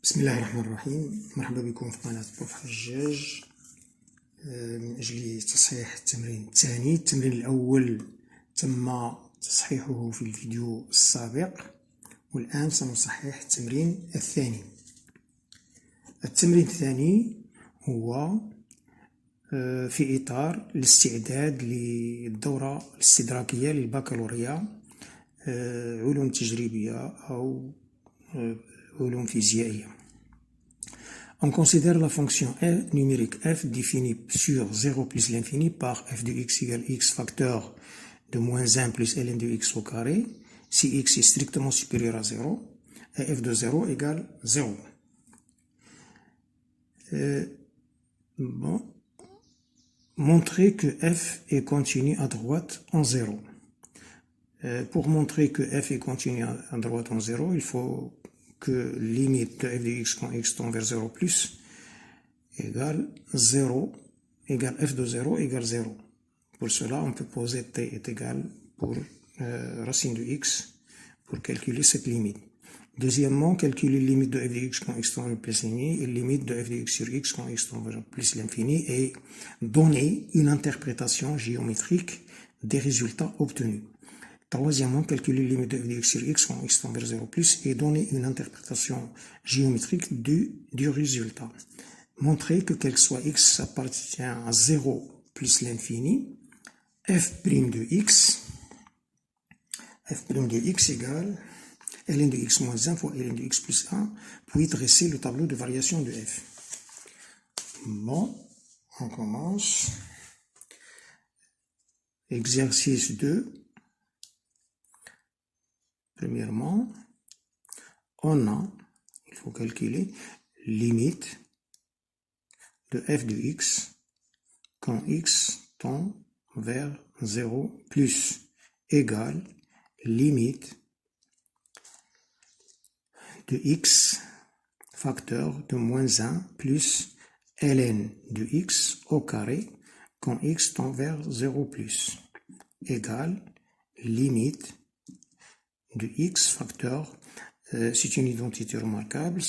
بسم الله الرحمن الرحيم. مرحبا بكم في قناة بروف حجاج من أجل تصحيح التمرين الثاني. التمرين الأول تم تصحيحه في الفيديو السابق، والآن سنصحح التمرين الثاني. التمرين الثاني هو في إطار الاستعداد للدورة الاستدراكية للبكالوريا، علوم تجريبية أو علوم فيزيائية. On considère la fonction numérique f définie sur 0 plus l'infini par f de x égale x facteur de moins 1 plus ln de x au carré si x est strictement supérieur à 0 et f de 0 égale 0. Montrer que f est continu à droite en 0. Pour montrer que f est continu à droite en 0, il faut que limite de f de x quand x tend vers 0 plus égale 0 égale f de 0 égale 0. Pour cela, on peut poser t est égal pour racine de x pour calculer cette limite. Deuxièmement, calculer la limite de f de x quand x tend vers plus l'infini et la limite de f de x sur x quand x tend vers plus l'infini et donner une interprétation géométrique des résultats obtenus. Troisièmement, calculer la limite de f de x sur x quand x tend vers 0 plus et donner une interprétation géométrique du résultat. Montrer que quel que soit x appartient à 0 plus l'infini, f' de x égale ln de x moins 1 fois ln de x plus 1, puis dresser le tableau de variation de f. Bon, on commence. Exercice 2. Premièrement, il faut calculer limite de f de x quand x tend vers 0 plus égale limite de x facteur de moins 1 plus ln de x au carré quand x tend vers 0 plus égale limite de x facteur, c'est une identité remarquable,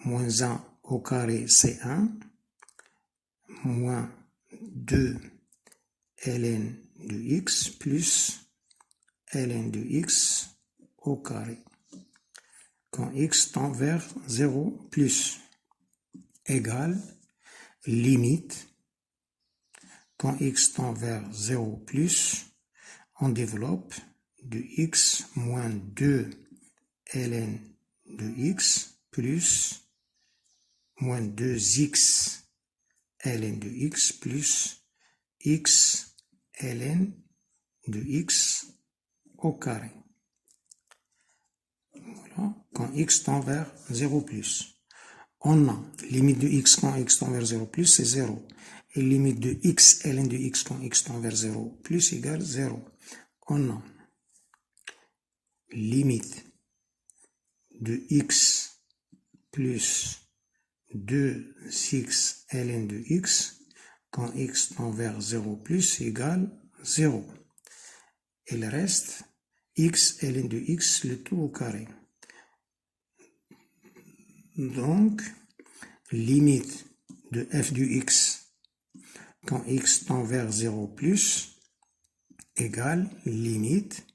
moins 1 au carré c'est 1, moins 2 ln de x plus ln de x au carré quand x tend vers 0 plus égale limite quand x tend vers 0 plus, on développe de x moins 2 ln de x plus moins 2x ln de x plus x ln de x au carré. Voilà, quand x tend vers 0 plus. On a limite de x quand x tend vers 0 plus, c'est 0. Et limite de x ln de x quand x tend vers 0 plus égale 0. On a limite de x plus 2x ln de x quand x tend vers 0 plus égale 0. Et le reste, x ln de x, le tout au carré. Donc, limite de f de x quand x tend vers 0 plus égale limite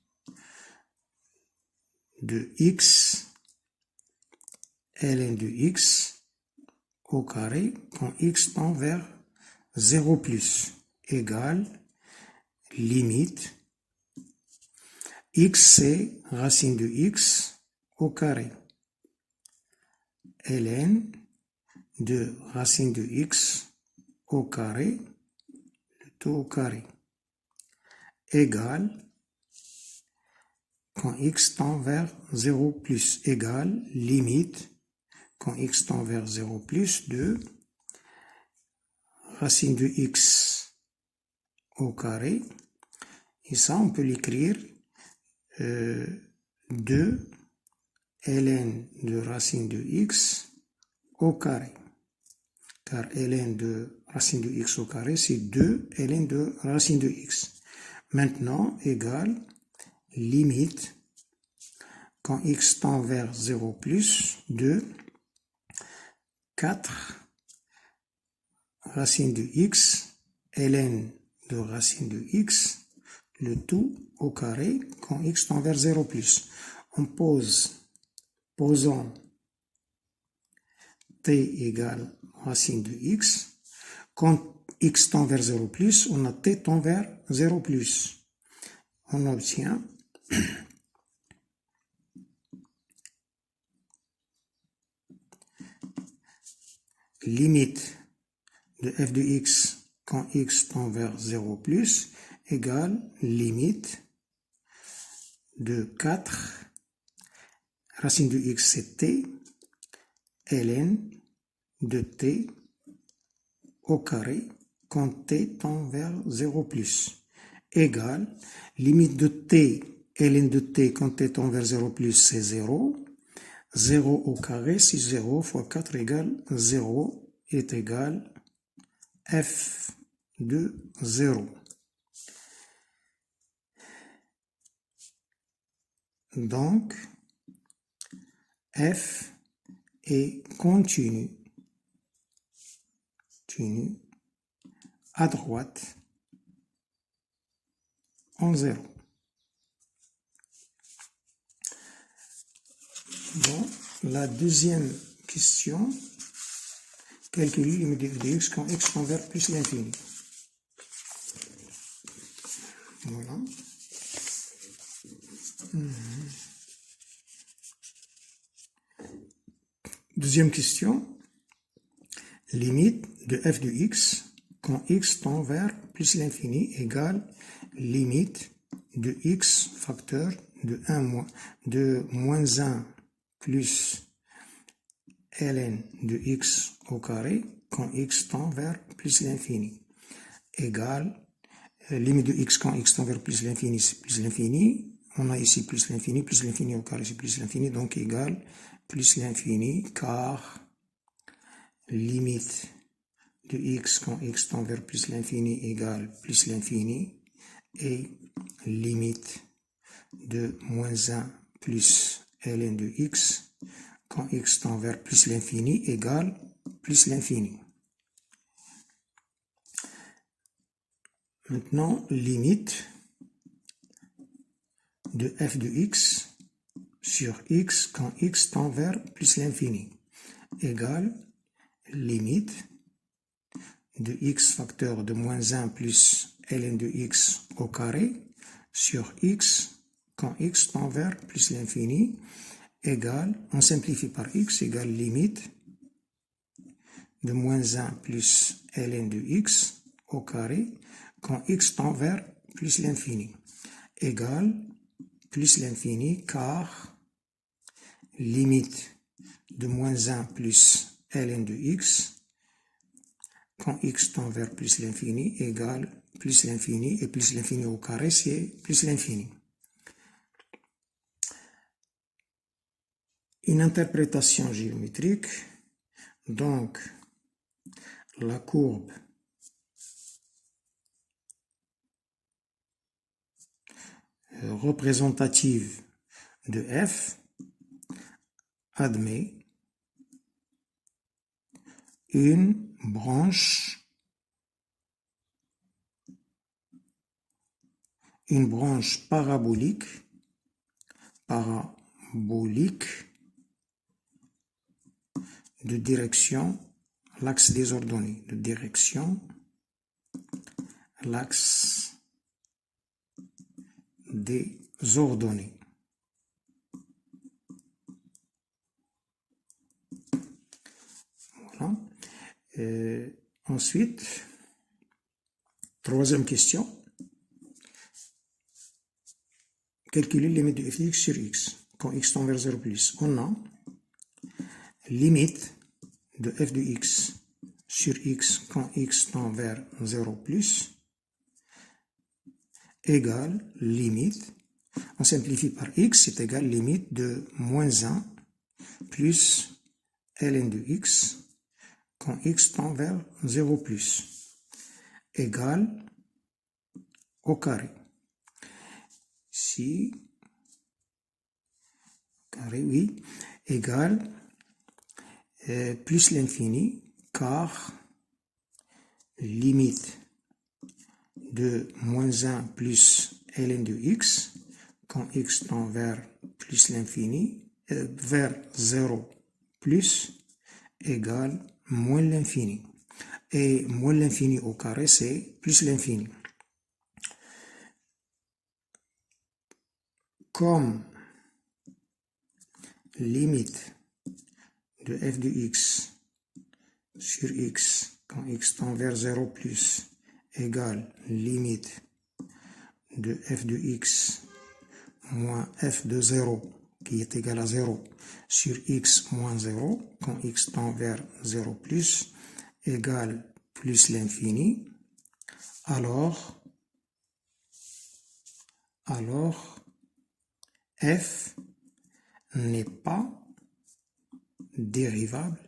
de x ln de x au carré quand x tend vers 0 plus égale limite x c'est racine de x au carré ln de racine de x au carré, le tout au carré, égale quand x tend vers 0 plus égale limite quand x tend vers 0 plus de racine de x au carré, et ça on peut l'écrire 2 ln de racine de x au carré, car ln de racine de x au carré c'est 2 ln de racine de x. Maintenant égale limite quand x tend vers 0 plus de 4 racine de x, ln de racine de x, le tout au carré quand x tend vers 0 plus. On posons t égale racine de x. Quand x tend vers 0 plus, on a t tend vers 0 plus. On obtient limite de f de x quand x tend vers 0 plus égale limite de 4 racine de x c'est t ln de t au carré quand t tend vers 0 plus égale limite de t ln de t quand t tend vers 0 plus c'est 0. 0 au carré, c'est 0 fois 4 égale 0 est égal f de 0. Donc, f est continu à droite en 0. Bon, la deuxième question, calculer le limite de f de x quand x tend vers plus l'infini. Voilà. Deuxième question, limite de f de x quand x tend vers plus l'infini égale limite de x facteur de moins 1 plus ln de x au carré quand x tend vers plus l'infini égale limite de x quand x tend vers plus l'infini, c'est plus l'infini. On a ici plus l'infini au carré, c'est plus l'infini, donc égale plus l'infini, car limite de x quand x tend vers plus l'infini égale plus l'infini, et limite de moins 1 plus ln de x quand x tend vers plus l'infini égale plus l'infini. Maintenant, limite de f de x sur x quand x tend vers plus l'infini égale limite de x facteur de moins 1 plus ln de x au carré sur x quand x tend vers plus l'infini égale, on simplifie par x, égale limite de moins 1 plus ln de x au carré quand x tend vers plus l'infini égale plus l'infini, car limite de moins 1 plus ln de x quand x tend vers plus l'infini égale plus l'infini, et plus l'infini au carré c'est plus l'infini. Une interprétation géométrique, donc la courbe représentative de f admet une branche parabolique de direction l'axe des ordonnées, l'axe des ordonnées. Voilà. Ensuite, troisième question. Calculer les limites de f de x sur x quand x tend vers 0 plus. On a limite de f de x sur x quand x tend vers 0 plus égale limite, on simplifie par x, c'est égal limite de moins 1 plus ln de x quand x tend vers 0 plus égale au carré. Si carré, oui, égale plus l'infini, car limite de moins 1 plus ln de x, quand x tend vers plus l'infini, vers 0 plus égale moins l'infini. Et moins l'infini au carré, c'est plus l'infini. Comme limite de f de x sur x, quand x tend vers 0 plus, égale limite de f de x moins f de 0, qui est égal à 0, sur x moins 0, quand x tend vers 0 plus, égale plus l'infini, alors f n'est pas dérivable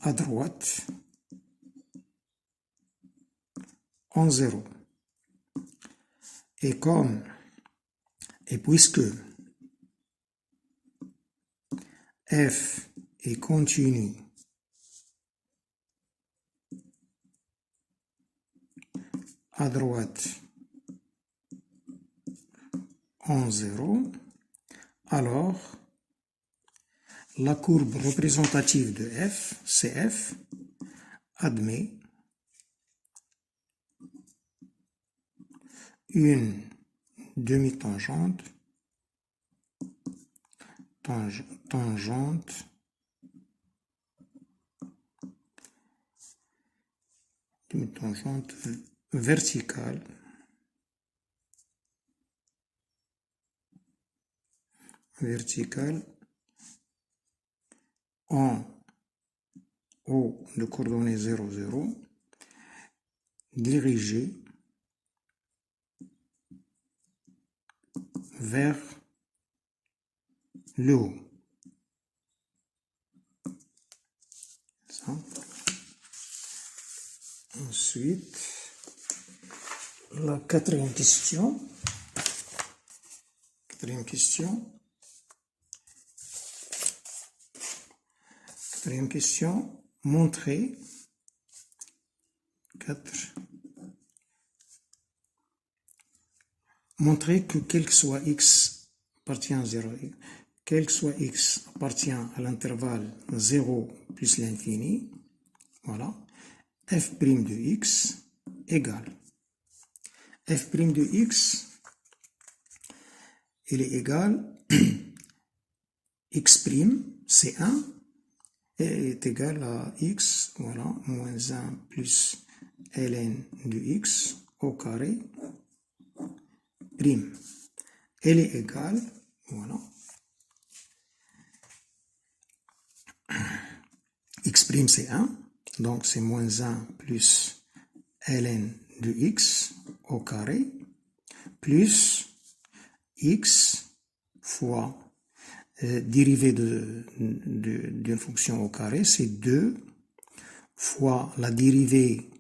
à droite en 0. Et puisque f est continu à droite en 0, alors la courbe représentative de f, CF, admet une demi-tangente verticale en haut de coordonnées 0, 0, dirigée vers le haut. Ça. Ensuite, la quatrième question. Quatrième question, montrer que quel que soit x appartient à 0, quel que soit x appartient à l'intervalle 0 plus l'infini, voilà, f' de x égale f' de x, il est égal x', c'est 1, est égal à x, voilà, moins 1 plus ln de x au carré prime. Elle est égale, voilà, x' c'est 1, donc c'est moins 1 plus ln de x au carré, plus x fois dérivée d'une fonction au carré, c'est 2 fois la dérivée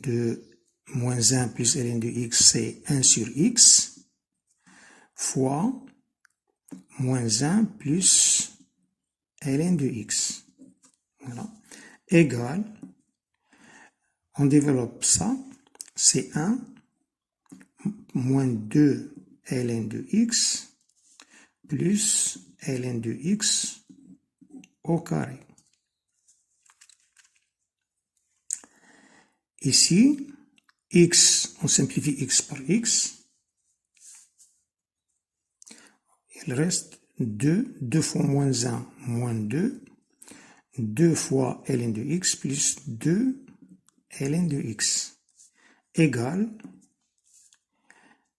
de moins 1 plus ln de x, c'est 1 sur x, fois moins 1 plus ln de x. Voilà. Égal, on développe ça, c'est 1 moins 2 ln de x plus ln de x au carré. Ici, x, on simplifie x par x, il reste 2, 2 fois moins 1, moins 2, 2 fois ln de x plus 2 ln de x, égale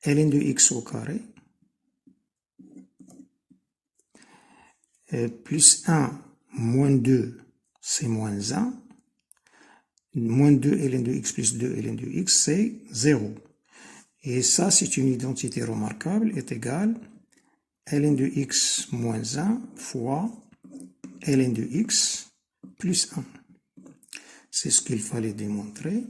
ln de x au carré, plus 1 moins 2, c'est moins 1, moins 2 ln de x plus 2 ln de x, c'est 0. Et ça, c'est une identité remarquable, est égale ln de x moins 1 fois ln de x plus 1. C'est ce qu'il fallait démontrer.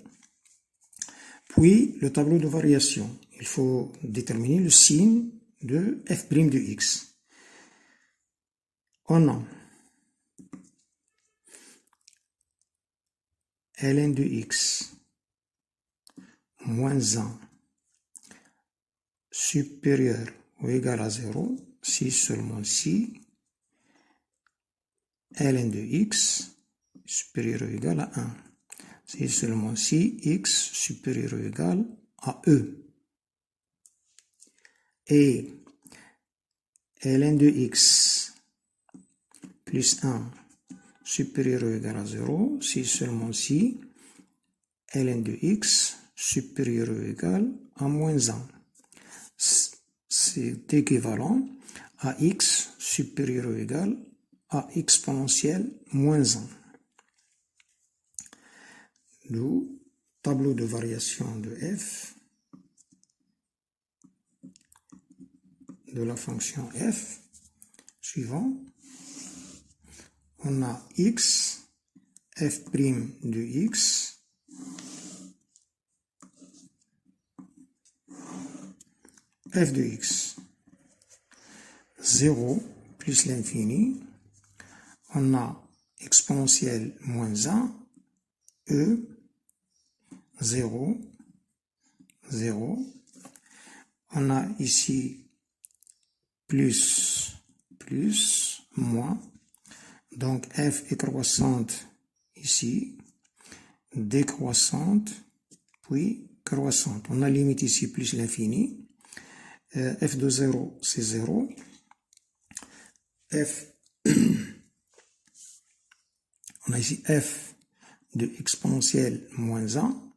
Puis, le tableau de variation. Il faut déterminer le signe de f' de x. On a ln de x moins 1 supérieur ou égal à 0 si seulement si ln de x supérieur ou égal à 1. Si seulement si x supérieur ou égal à e. Et ln de x plus 1 supérieur ou égal à 0 si seulement si ln de x supérieur ou égal à moins 1. C'est équivalent à x supérieur ou égal à exponentielle moins 1. D'où tableau de variation de f de la fonction f suivant. On a x, f' de x, f de x, 0 plus l'infini. On a exponentielle moins 1, e, 0, 0. On a ici plus, moins. Donc f est croissante ici, décroissante, puis croissante. On a limite ici plus l'infini. F de 0, c'est 0. F, on a ici f de exponentielle moins 1.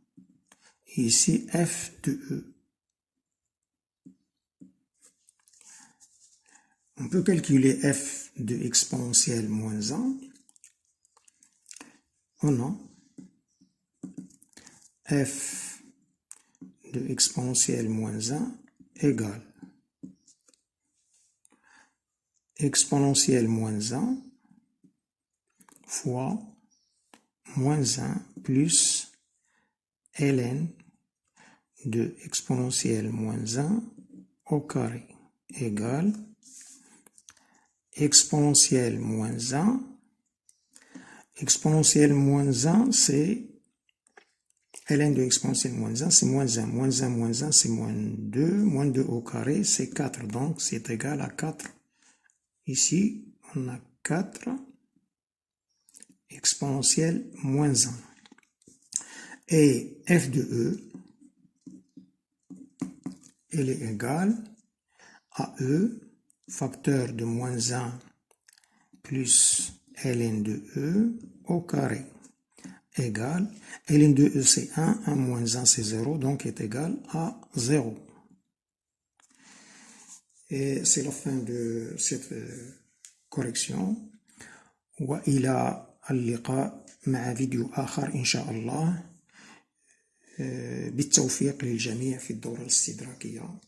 Et ici f de e. On peut calculer f de exponentielle moins 1. On a f de exponentielle moins 1 égale exponentielle moins 1 fois moins 1 plus ln de exponentielle moins 1 au carré égale exponentielle moins 1. Exponentielle moins 1, c'est ln de exponentielle moins 1, c'est moins 1. Moins 1, moins 1, c'est moins 2. Moins 2 au carré, c'est 4. Donc, c'est égal à 4. Ici, on a 4 exponentielle moins 1. Et f de e, elle est égale à e, facteur de moins 1 plus ln de e au carré, égale, ln de e c'est 1, 1 moins 1 c'est 0, donc est égal à 0. Et c'est la fin de cette correction. وإلى اللقاء مع فيديو آخر إن شاء الله بالتوفيق للجميع في الدورة الاستدراكية.